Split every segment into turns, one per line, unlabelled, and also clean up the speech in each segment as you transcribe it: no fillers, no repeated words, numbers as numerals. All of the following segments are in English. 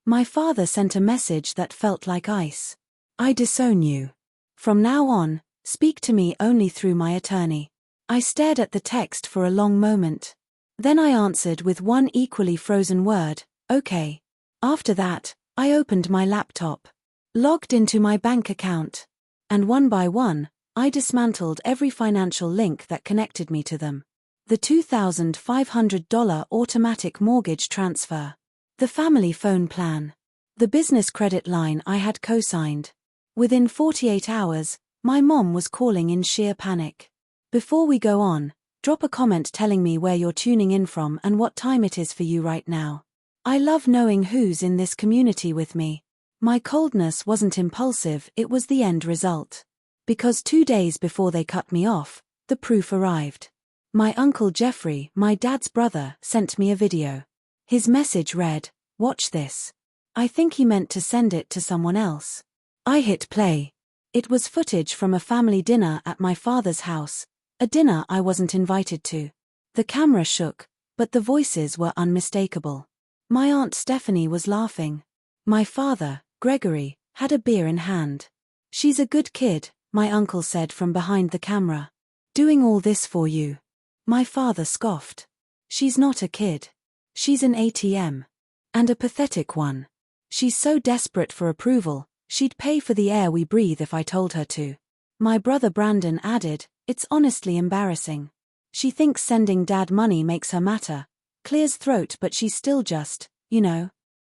My father sent a message that felt like ice. I disown you. From now on, speak to me only through my attorney. I stared at the text for a long moment. Then I answered with one equally frozen word, okay. After that, I opened my laptop, logged into my bank account, and one by one, I dismantled every financial link that connected me to them. The $2,500 automatic mortgage transfer. The family phone plan. The business credit line I had co-signed. Within 48 hours, my mom was calling in sheer panic. Before we go on, drop a comment telling me where you're tuning in from and what time it is for you right now. I love knowing who's in this community with me. My coldness wasn't impulsive, it was the end result. Because 2 days before they cut me off, the proof arrived. My uncle Jeffrey, my dad's brother, sent me a video. His message read, "Watch this." I think he meant to send it to someone else. I hit play. It was footage from a family dinner at my father's house, a dinner I wasn't invited to. The camera shook, but the voices were unmistakable. My Aunt Stephanie was laughing. My father, Gregory, had a beer in hand. "She's a good kid," my uncle said from behind the camera. "Doing all this for you." My father scoffed. "She's not a kid. She's an ATM. And a pathetic one. She's so desperate for approval, she'd pay for the air we breathe if I told her to." My brother Brandon added, "It's honestly embarrassing. She thinks sending dad money makes her matter, clears throat, but she's still just,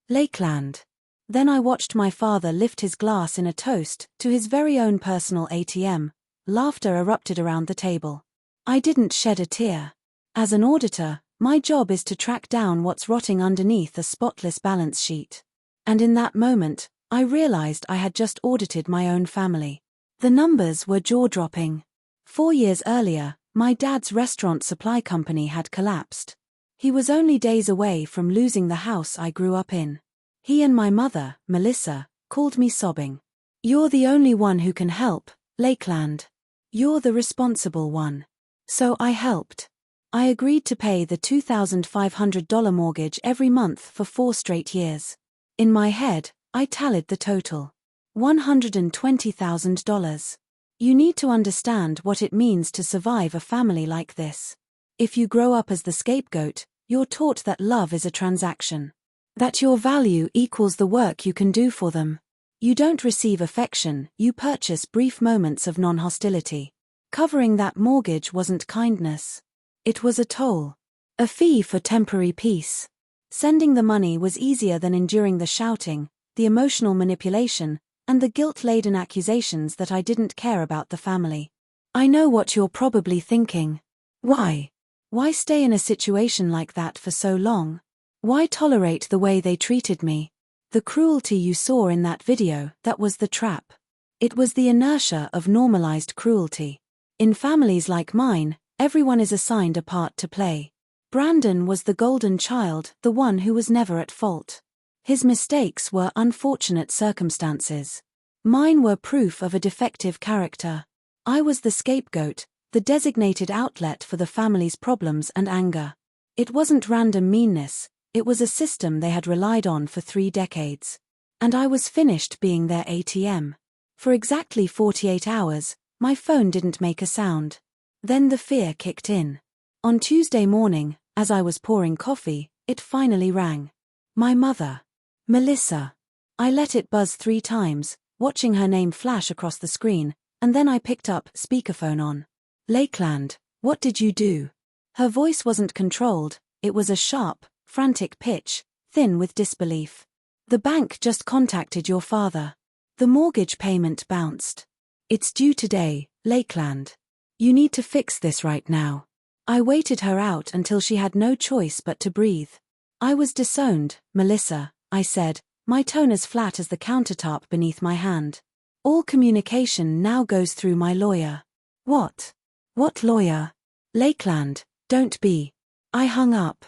Lakeland." Then I watched my father lift his glass in a toast to his very own personal ATM. Laughter erupted around the table. I didn't shed a tear. As an auditor, my job is to track down what's rotting underneath a spotless balance sheet. And in that moment, I realized I had just audited my own family. The numbers were jaw-dropping. 4 years earlier, my dad's restaurant supply company had collapsed. He was only days away from losing the house I grew up in. He and my mother, Melissa, called me sobbing. "You're the only one who can help, Lakeland. You're the responsible one." So I helped. I agreed to pay the $2,500 mortgage every month for 4 straight years. In my head, I tallied the total. $120,000. You need to understand what it means to survive a family like this. If you grow up as the scapegoat, you're taught that love is a transaction. That your value equals the work you can do for them. You don't receive affection, you purchase brief moments of non-hostility. Covering that mortgage wasn't kindness. It was a toll. A fee for temporary peace. Sending the money was easier than enduring the shouting, the emotional manipulation, and the guilt-laden accusations that I didn't care about the family. I know what you're probably thinking. Why? Why stay in a situation like that for so long? Why tolerate the way they treated me? The cruelty you saw in that video, that was the trap. It was the inertia of normalized cruelty. In families like mine, everyone is assigned a part to play. Brandon was the golden child, the one who was never at fault. His mistakes were unfortunate circumstances. Mine were proof of a defective character. I was the scapegoat, the designated outlet for the family's problems and anger. It wasn't random meanness, it was a system they had relied on for 3 decades. And I was finished being their ATM. For exactly 48 hours, my phone didn't make a sound. Then the fear kicked in. On Tuesday morning, as I was pouring coffee, it finally rang. My mother. Melissa. I let it buzz 3 times, watching her name flash across the screen, and then I picked up speakerphone on. "Lakeland, what did you do?" Her voice wasn't controlled, it was a sharp, frantic pitch, thin with disbelief. "The bank just contacted your father. The mortgage payment bounced. It's due today, Lakeland. You need to fix this right now." I waited her out until she had no choice but to breathe. "I was disowned, Melissa," I said, my tone as flat as the countertop beneath my hand. "All communication now goes through my lawyer." "What? What lawyer?" "Lakeland, don't be." I hung up.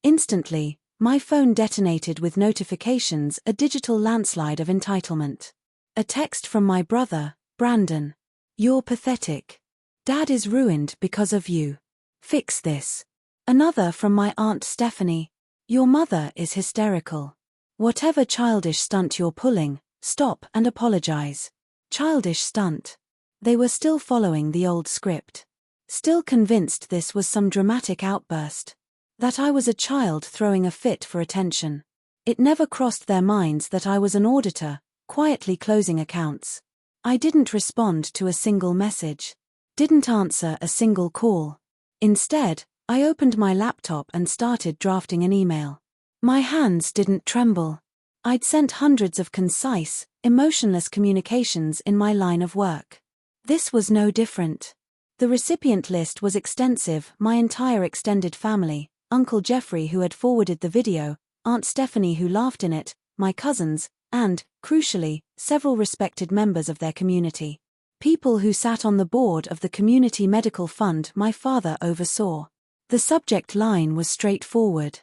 Instantly, my phone detonated with notifications, a digital landslide of entitlement. A text from my brother, Brandon. "You're pathetic. Dad is ruined because of you. Fix this." Another from my Aunt Stephanie. "Your mother is hysterical. Whatever childish stunt you're pulling, stop and apologize. Childish stunt. They were still following the old script. Still convinced this was some dramatic outburst. That I was a child throwing a fit for attention. It never crossed their minds that I was an auditor, quietly closing accounts. I didn't respond to a single message. Didn't answer a single call. Instead, I opened my laptop and started drafting an email. My hands didn't tremble. I'd sent hundreds of concise, emotionless communications in my line of work. This was no different. The recipient list was extensive: my entire extended family, Uncle Jeffrey who had forwarded the video, Aunt Stephanie who laughed in it, my cousins, and, crucially, several respected members of their community. People who sat on the board of the community medical fund my father oversaw. The subject line was straightforward.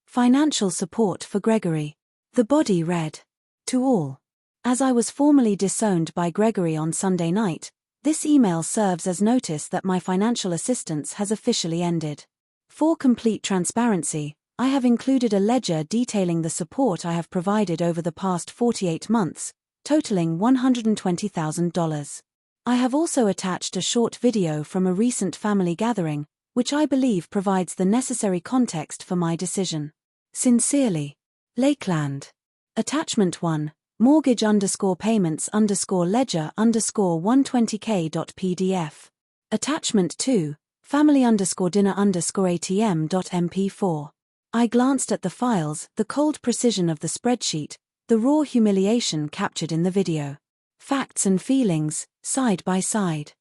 Financial support for Gregory. The body read, "To all. As I was formally disowned by Gregory on Sunday night, this email serves as notice that my financial assistance has officially ended. For complete transparency, I have included a ledger detailing the support I have provided over the past 48 months, totaling $120,000. I have also attached a short video from a recent family gathering, which I believe provides the necessary context for my decision. Sincerely, Lakeland. Attachment 1, mortgage_payments_ledger_120k.pdf. Attachment 2, family_dinner_atm.mp4. I glanced at the files, the cold precision of the spreadsheet, the raw humiliation captured in the video. Facts and feelings, side by side.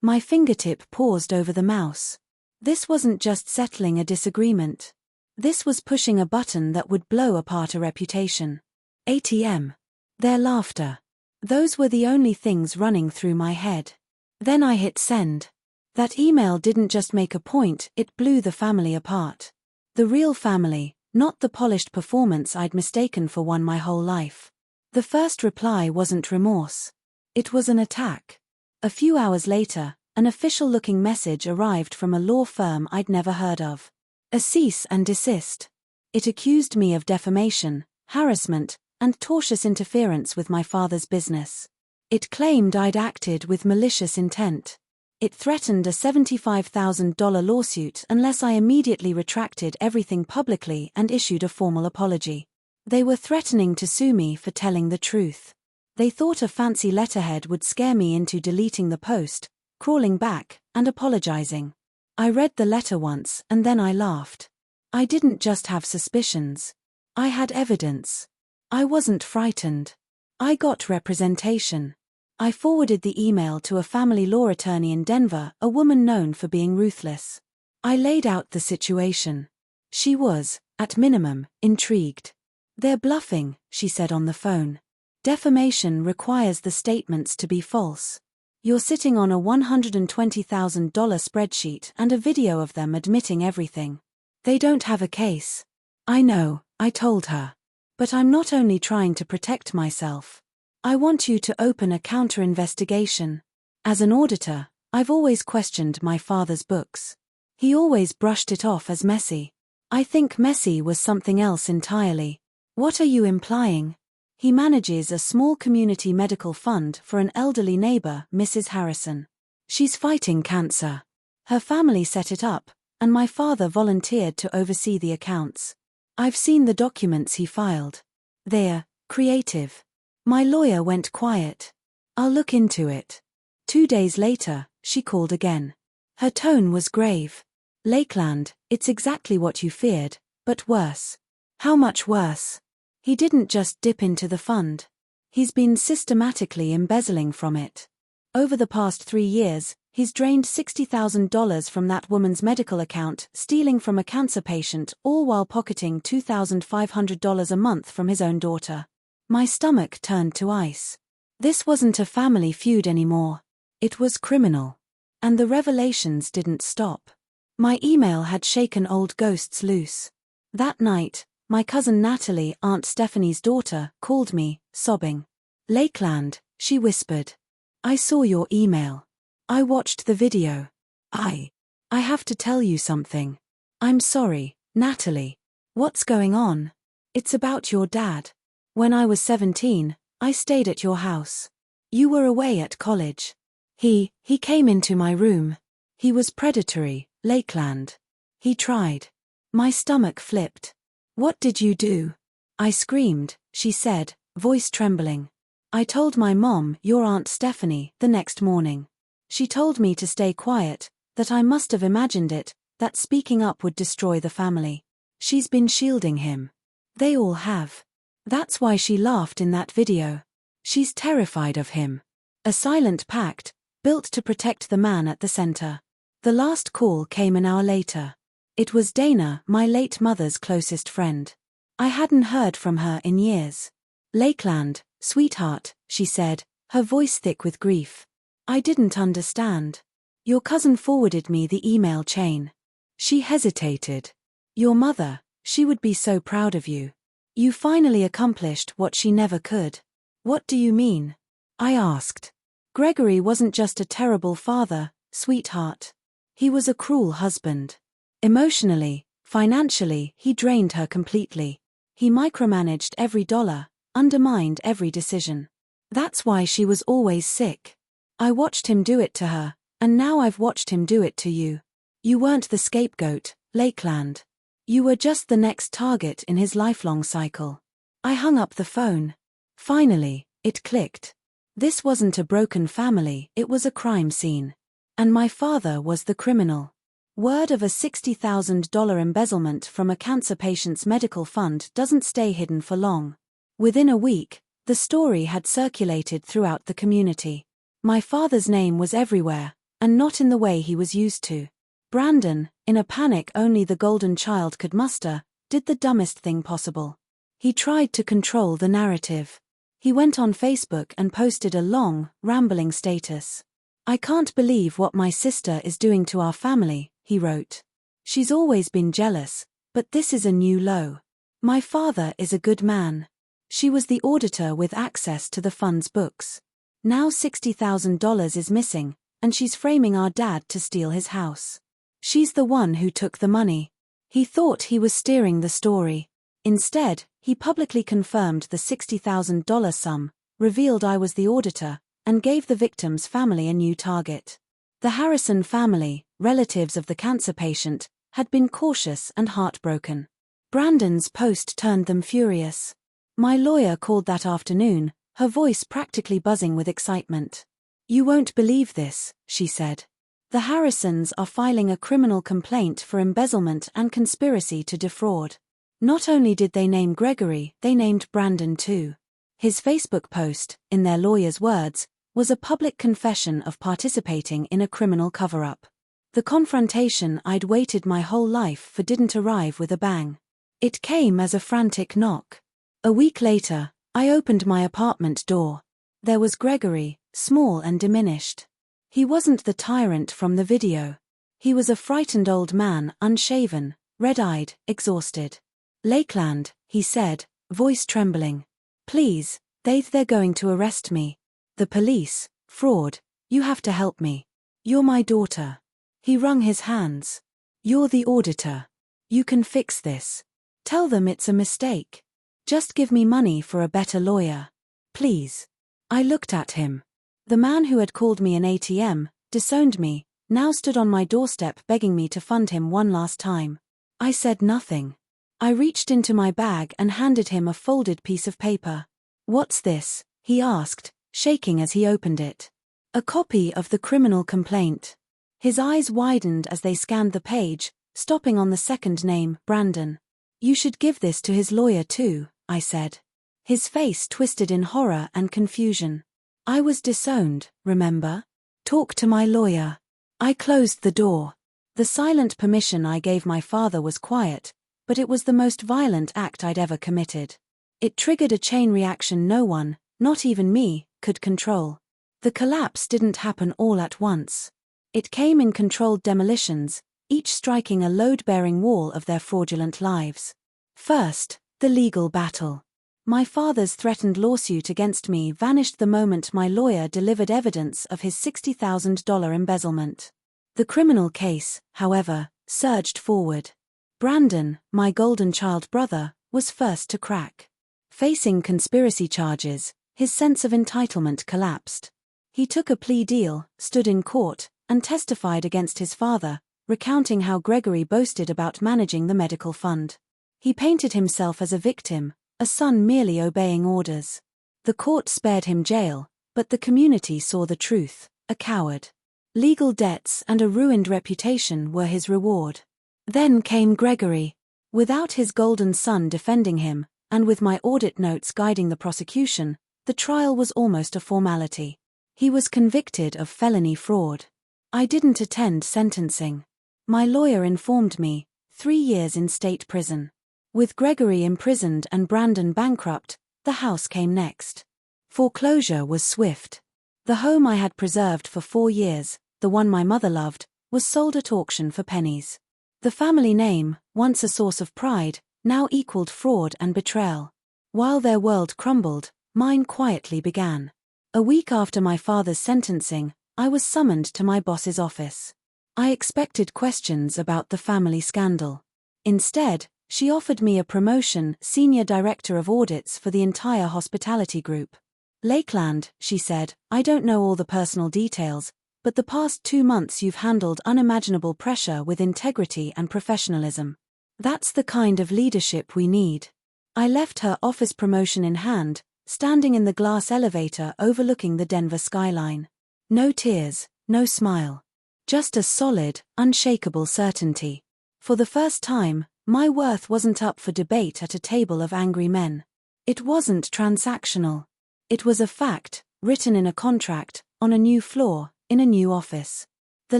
My fingertip paused over the mouse. This wasn't just settling a disagreement. This was pushing a button that would blow apart a reputation. ATM. Their laughter. Those were the only things running through my head. Then I hit send. That email didn't just make a point, it blew the family apart. The real family, not the polished performance I'd mistaken for one my whole life. The first reply wasn't remorse. It was an attack. A few hours later, an official-looking message arrived from a law firm I'd never heard of. A cease and desist. It accused me of defamation, harassment, and tortious interference with my father's business. It claimed I'd acted with malicious intent. It threatened a $75,000 lawsuit unless I immediately retracted everything publicly and issued a formal apology. They were threatening to sue me for telling the truth. They thought a fancy letterhead would scare me into deleting the post, crawling back, and apologizing. I read the letter once and then I laughed. I didn't just have suspicions. I had evidence. I wasn't frightened. I got representation. I forwarded the email to a family law attorney in Denver, a woman known for being ruthless. I laid out the situation. She was, at minimum, intrigued. "They're bluffing," she said on the phone. "Defamation requires the statements to be false. You're sitting on a $120,000 spreadsheet and a video of them admitting everything. They don't have a case." "I know," I told her. "But I'm not only trying to protect myself. I want you to open a counter-investigation. As an auditor, I've always questioned my father's books. He always brushed it off as messy. I think messy was something else entirely." "What are you implying?" "He manages a small community medical fund for an elderly neighbor, Mrs. Harrison. She's fighting cancer. Her family set it up, and my father volunteered to oversee the accounts. I've seen the documents he filed. They're creative." My lawyer went quiet. "I'll look into it." 2 days later, she called again. Her tone was grave. "Lakeland, it's exactly what you feared, but worse." "How much worse?" "He didn't just dip into the fund. He's been systematically embezzling from it. Over the past 3 years, he's drained $60,000 from that woman's medical account, stealing from a cancer patient, all while pocketing $2,500 a month from his own daughter." My stomach turned to ice. This wasn't a family feud anymore. It was criminal. And the revelations didn't stop. My email had shaken old ghosts loose. That night, my cousin Natalie, Aunt Stephanie's daughter, called me, sobbing. "Lakeland," she whispered. "I saw your email. I watched the video. I have to tell you something." "I'm sorry, Natalie. What's going on?" It's about your dad. When I was 17, I stayed at your house. You were away at college. He came into my room. He was predatory, Lakeland. He tried. My stomach flipped. What did you do? I screamed, she said, voice trembling. I told my mom, your Aunt Stephanie, the next morning. She told me to stay quiet, that I must have imagined it, that speaking up would destroy the family. She's been shielding him. They all have. That's why she laughed in that video. She's terrified of him. A silent pact, built to protect the man at the center. The last call came an hour later. It was Dana, my late mother's closest friend. I hadn't heard from her in years. Lakeland, sweetheart, she said, her voice thick with grief. I didn't understand. Your cousin forwarded me the email chain. She hesitated. Your mother, she would be so proud of you. You finally accomplished what she never could. What do you mean? I asked. Gregory wasn't just a terrible father, sweetheart. He was a cruel husband. Emotionally, financially, he drained her completely. He micromanaged every dollar, undermined every decision. That's why she was always sick. I watched him do it to her, and now I've watched him do it to you. You weren't the scapegoat, Lakeland. You were just the next target in his lifelong cycle. I hung up the phone. Finally, it clicked. This wasn't a broken family, it was a crime scene. And my father was the criminal. Word of a $60,000 embezzlement from a cancer patient's medical fund doesn't stay hidden for long. Within a week, the story had circulated throughout the community. My father's name was everywhere, and not in the way he was used to. Brandon, in a panic only the golden child could muster, did the dumbest thing possible. He tried to control the narrative. He went on Facebook and posted a long, rambling status. I can't believe what my sister is doing to our family, he wrote. She's always been jealous, but this is a new low. My father is a good man. She was the auditor with access to the fund's books. Now $60,000 is missing, and she's framing our dad to steal his house. She's the one who took the money. He thought he was steering the story. Instead, he publicly confirmed the $60,000 sum, revealed I was the auditor, and gave the victim's family a new target. The Harrison family, relatives of the cancer patient, had been cautious and heartbroken. Brandon's post turned them furious. My lawyer called that afternoon, her voice practically buzzing with excitement. You won't believe this, she said. The Harrisons are filing a criminal complaint for embezzlement and conspiracy to defraud. Not only did they name Gregory, they named Brandon too. His Facebook post, in their lawyer's words, was a public confession of participating in a criminal cover-up. The confrontation I'd waited my whole life for didn't arrive with a bang. It came as a frantic knock. A week later, I opened my apartment door. There was Gregory, small and diminished. He wasn't the tyrant from the video. He was a frightened old man, unshaven, red-eyed, exhausted. Lakeland, he said, voice trembling. Please, they're going to arrest me. The police, fraud, you have to help me. You're my daughter. He wrung his hands. You're the auditor. You can fix this. Tell them it's a mistake. Just give me money for a better lawyer. Please. I looked at him. The man who had called me an ATM, disowned me, now stood on my doorstep begging me to fund him one last time. I said nothing. I reached into my bag and handed him a folded piece of paper. What's this? He asked, shaking as he opened it. A copy of the criminal complaint. His eyes widened as they scanned the page, stopping on the second name, Brandon. You should give this to his lawyer too, I said. His face twisted in horror and confusion. I was disowned, remember? Talk to my lawyer. I closed the door. The silent permission I gave my father was quiet, but it was the most violent act I'd ever committed. It triggered a chain reaction no one, not even me, could control. The collapse didn't happen all at once. It came in controlled demolitions, each striking a load-bearing wall of their fraudulent lives. First, the legal battle. My father's threatened lawsuit against me vanished the moment my lawyer delivered evidence of his $60,000 embezzlement. The criminal case, however, surged forward. Brandon, my golden child brother, was first to crack. Facing conspiracy charges, his sense of entitlement collapsed. He took a plea deal, stood in court, and testified against his father, recounting how Gregory boasted about managing the medical fund. He painted himself as a victim, a son merely obeying orders. The court spared him jail, but the community saw the truth, a coward. Legal debts and a ruined reputation were his reward. Then came Gregory. Without his golden son defending him, and with my audit notes guiding the prosecution, the trial was almost a formality. He was convicted of felony fraud. I didn't attend sentencing. My lawyer informed me, 3 years in state prison. With Gregory imprisoned and Brandon bankrupt, the house came next. Foreclosure was swift. The home I had preserved for 4 years, the one my mother loved, was sold at auction for pennies. The family name, once a source of pride, now equaled fraud and betrayal. While their world crumbled, mine quietly began. A week after my father's sentencing, I was summoned to my boss's office. I expected questions about the family scandal. Instead, she offered me a promotion, Senior Director of Audits for the entire hospitality group. Lakeland, she said, I don't know all the personal details, but the past 2 months you've handled unimaginable pressure with integrity and professionalism. That's the kind of leadership we need. I left her office promotion in hand, standing in the glass elevator overlooking the Denver skyline. No tears, no smile. Just a solid, unshakable certainty. For the first time, my worth wasn't up for debate at a table of angry men. It wasn't transactional. It was a fact, written in a contract, on a new floor, in a new office. The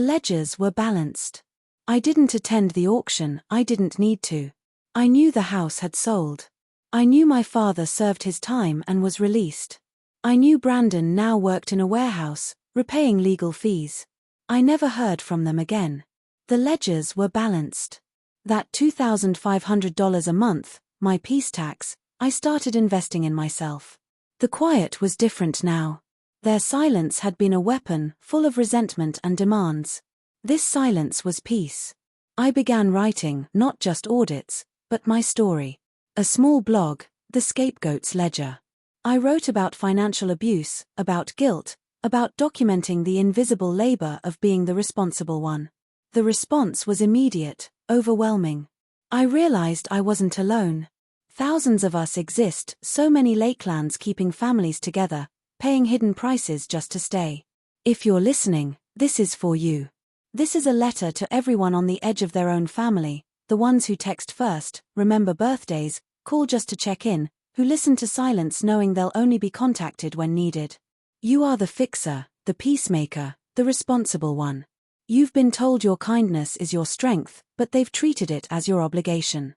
ledgers were balanced. I didn't attend the auction, I didn't need to. I knew the house had sold. I knew my father served his time and was released. I knew Brandon now worked in a warehouse, repaying legal fees. I never heard from them again. The ledgers were balanced. That $2,500 a month, my peace tax, I started investing in myself. The quiet was different now. Their silence had been a weapon, full of resentment and demands. This silence was peace. I began writing, not just audits, but my story. A small blog, The Scapegoat's Ledger. I wrote about financial abuse, about guilt, about documenting the invisible labor of being the responsible one. The response was immediate, overwhelming. I realized I wasn't alone. Thousands of us exist, so many Lakelands keeping families together, paying hidden prices just to stay. If you're listening, this is for you. This is a letter to everyone on the edge of their own family, the ones who text first, remember birthdays, call just to check in, who listen to silence knowing they'll only be contacted when needed. You are the fixer, the peacemaker, the responsible one. You've been told your kindness is your strength, but they've treated it as your obligation.